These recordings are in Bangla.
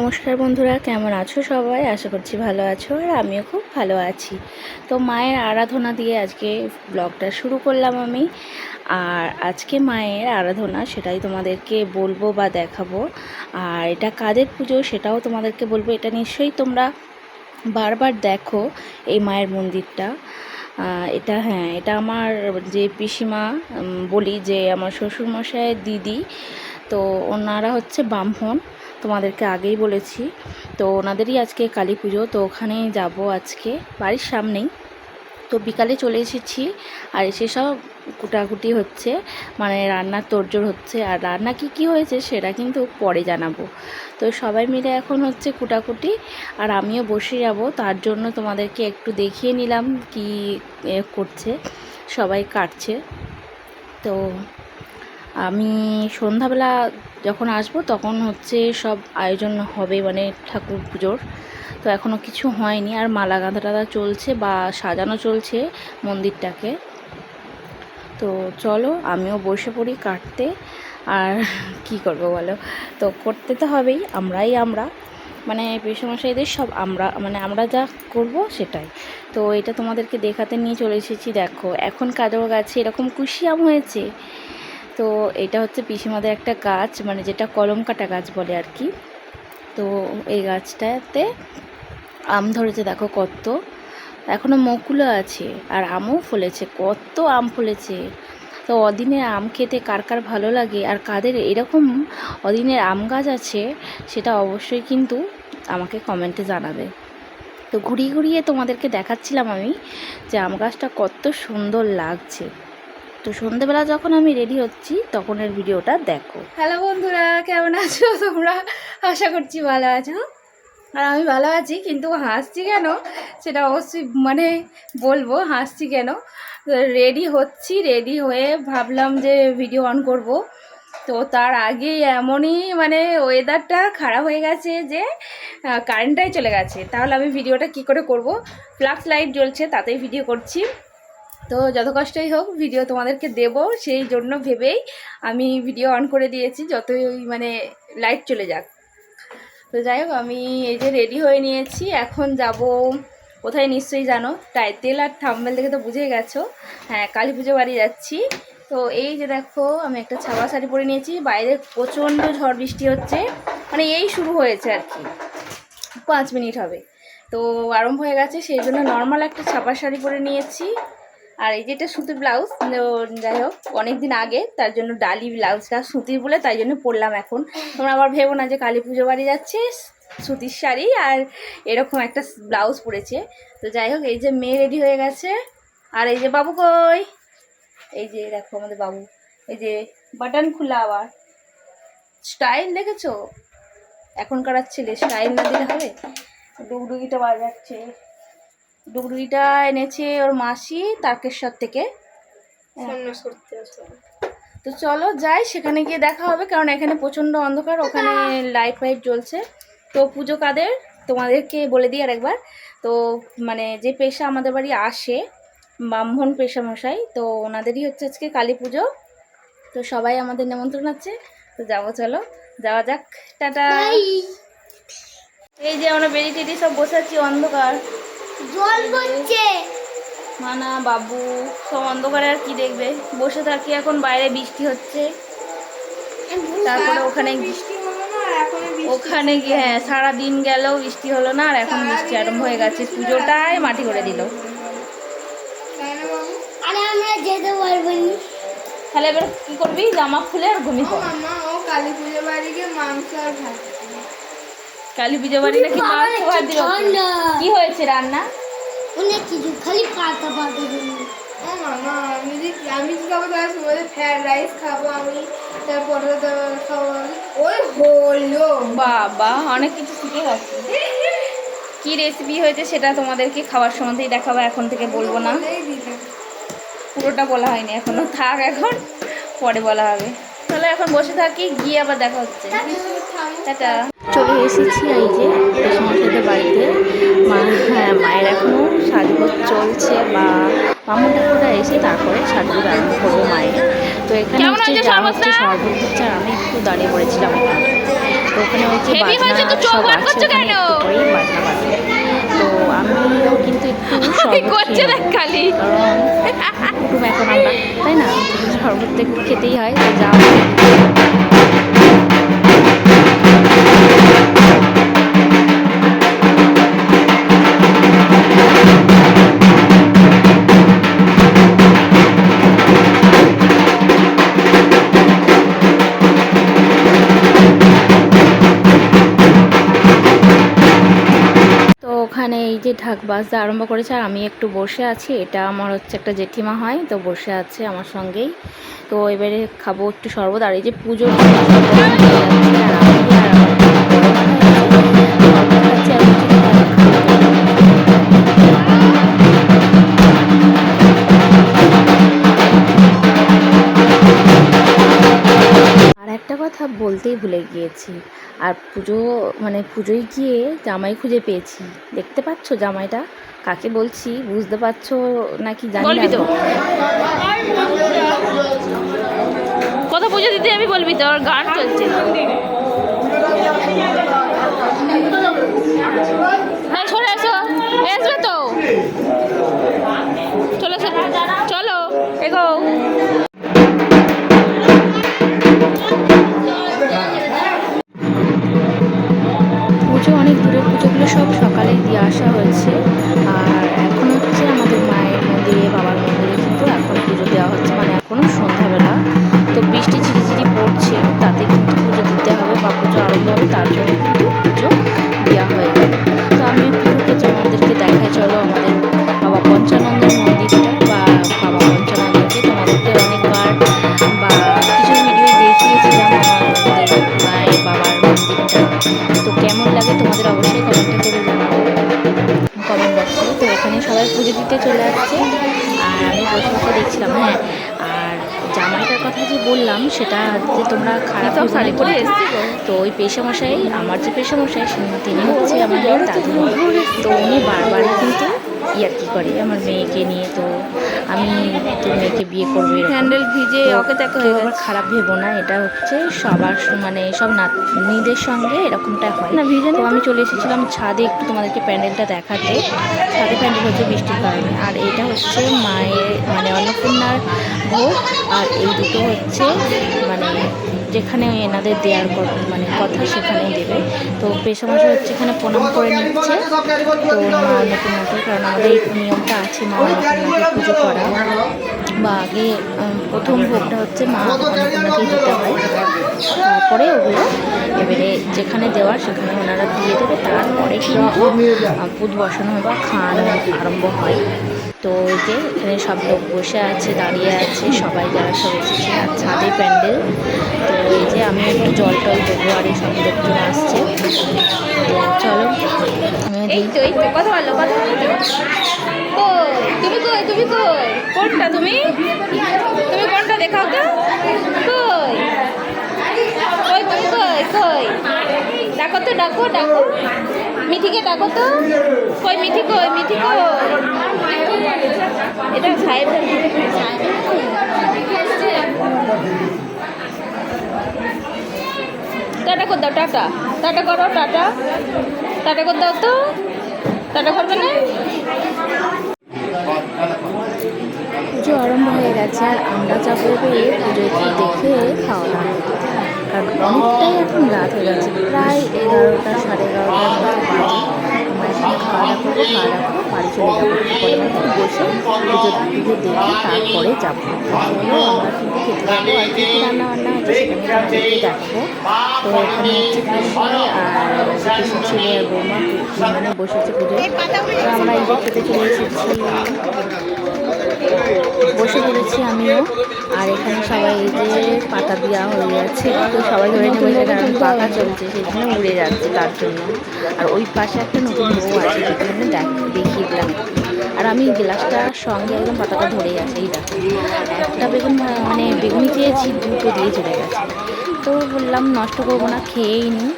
নমস্কার বন্ধুরা, কেমন আছো সবাই? আশা করছি ভালো আছো, আর আমিও খুব ভালো আছি। তো মায়ের আরাধনা দিয়ে আজকে ব্লগটা শুরু করলাম আমি। আর আজকে মায়ের আরাধনা সেটাই তোমাদেরকে বলবো বা দেখাবো। আর এটা কাদের পুজো সেটাও তোমাদেরকে বলবো। এটা নিশ্চয়ই তোমরা বারবার দেখো এই মায়ের মন্দিরটা। এটা আমার যে পিসিমা, বলি যে আমার শ্বশুরমশাইয়ের দিদি, তো ওনারা হচ্ছে ব্রাহ্মণ, তোমাদেরকে আগেই বলেছি। তো ওনাদেরই আজকে কালী পুজো, তো ওখানে যাব আজকে, বাড়ির সামনেই। তো বিকালে চলে এসেছি, আর এসে সব কুটাকুটি হচ্ছে, মানে রান্নার তোড়জোড় হচ্ছে। আর রান্না কি হয়েছে সেটা কিন্তু পরে জানাবো। তো সবাই মিলে এখন হচ্ছে কুটাকুটি, আর আমিও বসে যাব, তার জন্য তোমাদেরকে একটু দেখিয়ে নিলাম কি করছে, সবাই কাটছে। তো আমি সন্ধ্যাবেলা যখন আসবো তখন হচ্ছে সব আয়োজন হবে, মানে ঠাকুর পুজোর। তো এখনও কিছু হয়নি, আর মালা গাঁথা টাথা চলছে বা সাজানো চলছে মন্দিরটাকে। তো চলো আমিও বসে পড়ি কাটতে। আর কি করবো বলো, তো করতে তো হবেই, আমরা মানে পেশামশাইদের সব আমরা যা করব সেটাই। তো এটা তোমাদেরকে দেখাতে নিয়ে চলে এসেছি। দেখো এখন কাজল গাছে এরকম কুশি আম হয়েছে। তো এটা হচ্ছে পিসিমাদের একটা গাছ, মানে যেটা কলম কাটা গাছ বলে আর কি। তো এই গাছটাতে আম ধরেছে, দেখো কত, এখনও মুকুলও আছে, আর আমও ফলেছে, কত আম ফলেছে। তো অদিনের আম খেতে কার কার ভালো লাগে, আর কাদের এরকম অদিনের আম গাছ আছে সেটা অবশ্যই কিন্তু আমাকে কমেন্টে জানাবে। তো ঘুরিয়ে তোমাদেরকে দেখাচ্ছিলাম আমি যে আম গাছটা কত সুন্দর লাগছে। তো সন্ধ্যেবেলা যখন আমি রেডি হচ্ছি তখন এর ভিডিওটা দেখো। হ্যালো বন্ধুরা, কেমন আছো তোমরা? আশা করছি ভালো আছো। আর আমি ভালো আছি, কিন্তু হাসছি কেন সেটা অবশ্যই মানে বলবো হাসছি কেন। রেডি হচ্ছি, রেডি হয়ে ভাবলাম যে ভিডিও অন করব। তো তার আগে এমনই মানে ওয়েদারটা খারাপ হয়ে গেছে যে কারেন্টটাই চলে গেছে। তাহলে আমি ভিডিওটা কি করে করব? ফ্ল্যাশ লাইট জ্বলছে তাতেই ভিডিও করছি। তো যত কষ্টই হোক ভিডিও তোমাদেরকে দেব, সেই জন্য ভেবেই আমি ভিডিও অন করে দিয়েছি, যতই মানে লাইট চলে যাক। তো যাই হোক, আমি এই যে রেডি হয়ে নিয়েছি, এখন যাব কোথায় নিশ্চয়ই জানো, টাইটেল আর থাম্বনেল দেখে তো বুঝে গেছো। হ্যাঁ, কালী পুজো বাড়ি যাচ্ছি। তো এই যে দেখো আমি একটা ছাপা শাড়ি পরে নিয়েছি, বাইরে প্রচণ্ড ঝড় বৃষ্টি হচ্ছে, মানে এই শুরু হয়েছে আর কি, 5 মিনিট হবে। তো আরম্ভ হয়ে গেছে, সেই জন্য নর্মাল একটা ছাপা শাড়ি পরে নিয়েছি। আর এই যেটা সুতির ব্লাউজ, যাই হোক অনেক দিন আগে, তার জন্য ডালি ব্লাউজটা সুতির বলে তাই জন্য পরলাম। এখন তোমরা আবার ভেবো না যে কালী পুজো বাড়ি যাচ্ছে সুতির শাড়ি আর এরকম একটা ব্লাউজ পরেছে। তো যাই হোক, এই যে মেয়ে রেডি হয়ে গেছে, আর এই যে বাবু কই, এই যে দেখো আমাদের বাবু, এই যে বাটন খোলা, আবার স্টাইল দেখেছো, এখনকার ছেলে স্টাইল না দিলে হবে। ডুগডুগিটা বাজাচ্ছে, ডুগডুগিটা এনেছে ওর মাসি তারকেশ্বর থেকে। তো চলো যাই, সেখানে গিয়ে দেখা হবে, কারণ এখানে প্রচণ্ড অন্ধকার, ওখানে লাইট ফাইট জ্বলছে। তো পুজো কাদের তোমাদেরকে বলে দিই আরেকবার। তো মানে যে পেশা আমাদের বাড়ি আসে, ব্রাহ্মণ পেশামশাই, তো ওনাদেরই হচ্ছে আজকে কালী পুজো। তো সবাই আমাদের নিমন্ত্রণ আছে, তো যাবো, চলো যাওয়া যাক, টাটা। এই যে আমরা বেরি টেরি সব বসে আছি, অন্ধকার, জল পড়ছে, মানা বাবু সব অন্ধকারে আর কি দেখবে, বসে থাকি। এখন বাইরে বৃষ্টি হচ্ছে, তারপরে ওখানে গিয়ে হ্যাঁ সারাদিন গেল বৃষ্টি হলো না, আর এখন বৃষ্টি আরম্ভ হয়ে গেছে, পুজোটাই মাটি করে দিল। তাহলে এবার কি করবি, জামা খুলে আর ঘুমিয়ে পড়। কালী পুজো বাড়ি গিয়ে মাংস আর ভাত, কালী পুজো বাড়ি নাকি মাংস ভাত দিল? কি হয়েছে রান্না? অনেক কিছু, খালি পাতা পাতা দিল। ও মামা, আমি খাবো, তার সময় ফ্রাইড রাইস খাবো আমি, তারপরে খাবো। ওই হলো বাবা, অনেক কিছু শিখে গেছে। কি রেসিপি হয়েছে সেটা তোমাদেরকে খাওয়ার সময়তেই দেখাবো, এখন থেকে বলবো না, পুরোটা বলা হয়নি এখনো, থাক এখন পরে বলা হবে। তাহলে এখন বসে থাকি, গিয়ে আবার দেখা হচ্ছে, টাটা। চলে এসেছি এই যে পেশামশাইদের বাড়িতে। মায়ের এখনও সাজগোজ চলছে, বা মামুন ঠাকুরটা এসে তারপরে সাজগোজ আরম্ভ করবো মায়ের। তো এখানে হচ্ছে যা হচ্ছে শরবত হচ্ছে, আর আমি একটু দাঁড়িয়ে পড়েছিলাম এখানে। তো ওখানে ওই যে বাজনা সব আছে, ওখানে একটু পরেই বাজনা বাজবে। তো আমিও কিন্তু একটু শরবত খেয়ে কারণ কুটুম এখন আমরা, তাই না, শরবত তো একটু খেতেই হয়। তো যা ওখানে এই যে ঢাক বাজতে আরম্ভ করেছে আর আমি একটু বসে আছি। এটা আমার হচ্ছে একটা জেঠিমা হয়, তো বসে আছে আমার সঙ্গেই। তো এবারে খাবো একটু শরবত। আর এই যে পুজোর আর একটা কথা বলতেই ভুলে গিয়েছি, আর পুজো মানে পুজোয় গিয়ে জামাই খুঁজে পেয়েছি। দেখতে পাচ্ছ জামাইটা কাকে বলছি, বুঝতে পারছো নাকি জানি না। কত পুজো দিতে আমি বলবি, তোর গান চলছে। চলে আসো, আসবে তো, চলো চলো এগো। পুজো অনেক দূরের পুজোগুলো সব সকালে দিয়ে আসা হয়েছে। আর এখন হচ্ছে আমাদের মায়ের মন্দিরে, বাবার মন্দিরে কিন্তু এখন পুজো দেওয়া হচ্ছে, মানে এখনও সন্ধ্যাবেলা। তো বৃষ্টি ঝিরিঝিরি পড়ছে, তাতে কিন্তু পুজো দিতে হবে বা পুজো আরম্ভ হবে, তার জন্য কিন্তু পুজো দেওয়া হয়ে যাবে। তো আমি একটু তোমাদেরকে দেখাই, চলো আমাদের বাবা পঞ্চানন্দের মন্দিরটা বা বাবা পঞ্চানন্দকে তোমাদেরকে অনেকবার বা কিছু ভিডিও দেখিয়েছিলাম আমাদের মায়ের বাবার মন্দিরটা। তো কেমন লাগে তোমাদের অবশ্যই কমেন্টে করে জানাবো কমেন্ট বক্সে। তো এখানে সবাই পুজো দিতে চলে আসছে আর আমি বসে বসে দেখছিলাম। হ্যাঁ, আর জামাইটার কথা যে বললাম সেটা যে তোমরা খারাপ শাড়ি পরে এসেছি। তো ওই পেশামশাই, আমার যে পেশামশাই তিনি হচ্ছে আমাদের দাদু। তো উনি বারবারই কিন্তু ইয়ার্কি করে আমার মেয়েকে নিয়ে। তো আমি তোর মেয়েকে বিয়ে করবো, হ্যান্ডেল ভিজে ওকে দেখা হয়ে আবার খারাপ ভেবো না, এটা হচ্ছে সবার মানে সব নাতনিদের সঙ্গে এরকমটা হয় না। তো আমি চলে এসেছিলাম ছাদে একটু তোমাদেরকে প্যান্ডেলটা দেখাতে। ছাদে প্যান্ডেল হচ্ছে বৃষ্টির কারণে। আর এটা হচ্ছে মায়ের মানে অন্নপূর্ণার ভোগ, আর এই দুটো হচ্ছে মানে যেখানে এনাদের দেওয়ার মানে কথা সেখানেই দেবে। তো পেশামশাই হচ্ছে এখানে প্রণাম করে নিচ্ছে তো মা অন্নপূর্ণাকে, কারণ আমাদের এই নিয়মটা আছে মা অন্নপূর্ণাকে পুজো করা, বা আগে প্রথম ভোগটা হচ্ছে মা অন্নপূর্ণাকেই দিতে হয়, তারপরে ওগুলো এবারে যেখানে দেওয়ার সেখানে ওনারা দিয়ে দেবে। তারপরে কিন্তু পুত বসানো হয় বা খাওয়ানো আরম্ভ হয়। তো ওই যে এখানে সব লোক বসে আছে, দাঁড়িয়ে আছে, সবাই যারা সব এসেছে। আর ছাদে প্যান্ডেল। তো এই যে আমি একটু জল টল দেবো আর এই সব লোকজন আসছে। তো চলো এই তো কথা বলো, কথা বলো। তুমি কই, তুমি কই, কোনটা তুমি কোনটা দেখাও তো, কই কই তুমি কই কই, ডাকো তো, ডাকো ডাকো, মিঠিকে ডাকো তো, কই মিঠি কই, মিঠি কই। এটা সাহেব টাটা করে দাও, টাটা টাটা করো, টাটা টাটা করে দাও তো, টাটা করবে না। পুজো আরম্ভ হয়ে গেছে আর আমরা যাবো পুজোয় দেখে খাওয়া দাওয়া করতে, কারণ অনেকটাই এখন রাত হয়ে যাচ্ছে, প্রায় 11টা 11:30টার মতো বাজে। আমরা এখানে খাওয়া দাওয়া করবো, খাওয়া দাওয়া করে বাড়ি চলে যাবো। পরে বসে পুজো দেখে তারপরে যাবো। চলো আমরা কিন্তু খেতে যাবো, আর কী কী রান্না বান্না হচ্ছে সেখানে তোমাদেরকে দেখাবো। তো এখানে হচ্ছে কৃষ্ণ আর কৃষ্ণ ছেলে আর বৌমা মানে বসেছে পুজোয়। তো আমরা এই যে খেতে চলে এসেছি, বসে পড়েছি আমিও। আর এখানে সবাই এই যে পাতা দেওয়া হয়ে যাচ্ছে, তো সবাই ধরে নিয়ে বসে, কারণ পাতা চলছে সেই জন্য উড়ে যাচ্ছে তার জন্য। আর ওই পাশে একটা নতুন বউ আছে যেখানে দেখিয়ে দিলাম। আর আমি গ্লাসটার সঙ্গে একদম পাতাটা ধরেই আছে, এই দেখো একটা বেগুন মানে বেগুনি চেয়েছি, দুটো দিয়ে চলে গেছে। তো বললাম নষ্ট করবো না, খেয়েই নিই।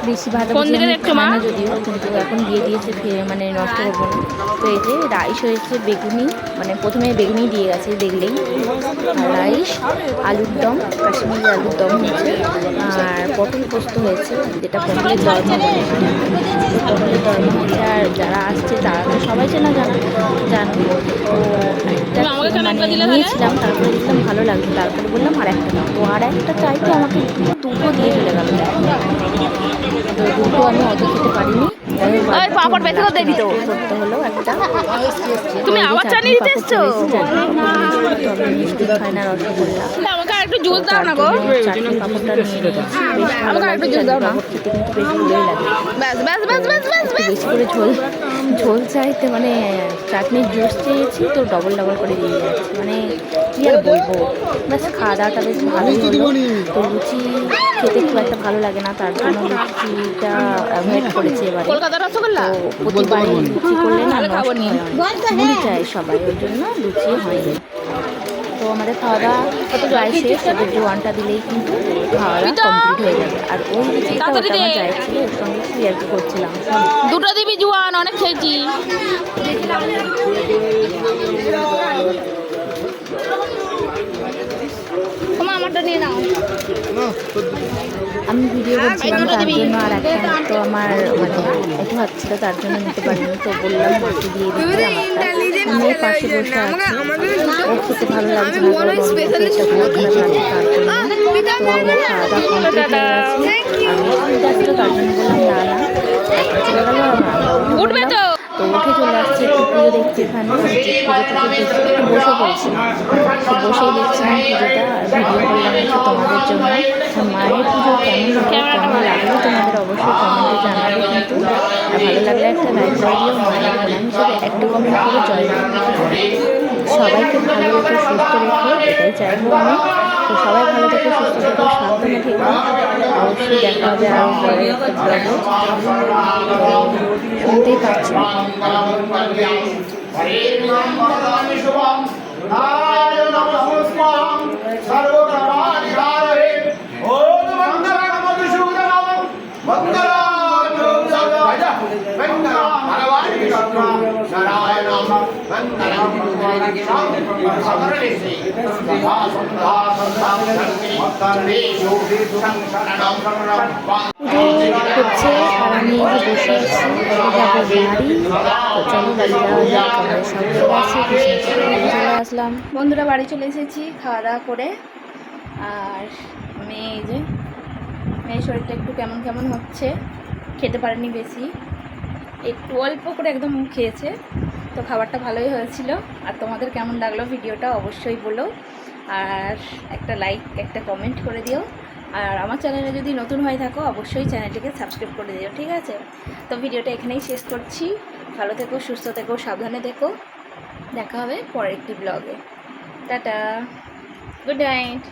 বেশি ভাজা কোন দিকে আমি দেখছো খাই মা? না যদিও, কিন্তু এখন দিয়ে দিয়েছে ফিরে, মানে নষ্ট করবো না। তো এই যে রাইস হয়েছে, বেগুনি, মানে প্রথমে বেগুনি দিয়ে গেছে দেখলেই, আর রাইস, আলুর দম, কাশ্মীরি আলুর দম হয়েছে, আর পটল পোস্ত হয়েছে, যেটা পটলের দরমা বলে সেটা। তো পটলের দরমা হয়েছে, আর যারা আসছে তারা তো সবাই জানো। তো একটা তুমি আমাকে কেন একটা দিলে তাহলে? নিয়েছিলাম, তারপরে দেখলাম ভালো লাগলো, তারপরে বললাম আর একটা দাও। তো আর একটা চাইতে আমাকে দুটো দিয়ে চলে গেল। তো দুটো আমি অত খেতে পারিনি, ওই পাপড় বেশি করে দিবি তো। করতে হলো একটা। তুমি ওই যে আবার চাটনি চালিয়ে দিতে পাঁপড় এসছো? করেছি, তো আমি মিষ্টি খাই না, রসগোল্লা। আমাকে আর একটু জুস দাও না গো। চাটনি পাঁপড়টা নিয়ে নিয়েছি, বেশ ভালো আমাকে লাগে। আরেকটু জুস দাও না। পাঁপড় খেতে কিন্তু বেশ ভালোই লাগে। ব্যাস ব্যাস ব্যাস ব্যাস ব্যাস একটু ব্যাস। বেশি করে ঝোল চাইতে, মানে চাটনির জুস চেয়েছি তো ডবল করে দিয়ে যাচ্ছে, মানে কি আর বলবো। ব্যাস খাওয়া দাওয়াটা বেশ ভালোই হলো। তো লুচি খেতে খুব একটা ভালো লাগে না, তার জন্য লুচিটা অ্যাভয়েড করেছি এবারে। কলকাতা রসগোল্লা। তো প্রতিবারই লুচি করলে না তাহলে খাবো নষ্ট নি। হয় অনেক। মুড়ি চাই সবাই, ওই জন্য লুচি হয়নি। তো আমাদের খাওয়া দাওয়া প্রায় শেষ, এবার জোয়ানটা দিলেই কিন্তু খাওয়া দাওয়া কমপ্লিট হয়ে যাবে। আর ওই লুচিটা তাড়াতাড়ি ওটা আমার দে। যাই ছিল, ওর সঙ্গে শেয়ার করছিলাম। দুটো দিবি জুয়ান, অনেক খেয়েছি। তোমার আমারটা নিয়ে নাও। আমি ভিডিও করছিলাম, দুটো তার দিবি। জন্য আর একটা তো আমার মানে একটু হাত ছিল, তার জন্য নিতে পারিনি। তো বললাম মাকে দিয়ে দিতে আমারটা। মেয়ে পাশে বসে আছে, ও খেতে ভালো লাগছে না, ওর পেটটা খারাপ লাগছে, তার জন্য। তো আমার খাওয়া দাওয়া কমপ্লিট হয়ে গেছে, আমি শুনতে আসতো, তার জন্য বললাম না না, একটা চলে গেলো, আমরা উঠবে তো। তো উঠে চলে আসছি একটু পুজো দেখতে। এখানে পুজোটাকে দেখতে একটু বসে পড়েছিলাম, তো বসেই দেখছিলাম পুজোটা, আর ভিডিও করলাম একটু তোমাদের জন্য। আর মায়ের পুজো কেমন লাগলো তোমাদের অবশ্যই কমেন্টে জানাবে কিন্তু। আর ভালো লাগলে একটা লাইক করে দিও, মায়ের প্রণাম হিসেবে একটা কমেন্ট করে জয় মা। সবাইকে ভালো রেখে সুস্থ রেখো, এটাই চাইবো আমি। তো সবাই ভালো থেকো, সুস্থ থেকো, সাবধানে থেকো। অবশ্যই দেখা হবে আরও পরে একটা ব্লগে। শুনতেই পাচ্ছ। পুজো হচ্ছে আর আমি এই যে বসে আছি, যাবো বাড়ি। তো চলো বাড়ি যাওয়া যাক, আমরা সব চলে আসি, চলে আসলাম। বন্ধুরা বাড়ি চলে এসেছি খাওয়া দাওয়া করে। আর মেয়ে এই যে, মেয়ের শরীরটা একটু কেমন কেমন হচ্ছে, খেতে পারেনি বেশি, একটু অল্প করে একদম খেয়েছে। তো খাবারটা ভালোই হয়েছিল। আর তোমাদের কেমন লাগলো ভিডিওটা অবশ্যই বলো, আর একটা লাইক একটা কমেন্ট করে দিও। আর আমার চ্যানেলে যদি নতুন হয়ে থাকো অবশ্যই চ্যানেলটিকে সাবস্ক্রাইব করে দিও, ঠিক আছে? তো ভিডিওটা এখানেই শেষ করছি। ভালো থেকো, সুস্থ থেকো, সাবধানে থেকো। দেখা হবে পরের একটি ব্লগে। Tata, good night.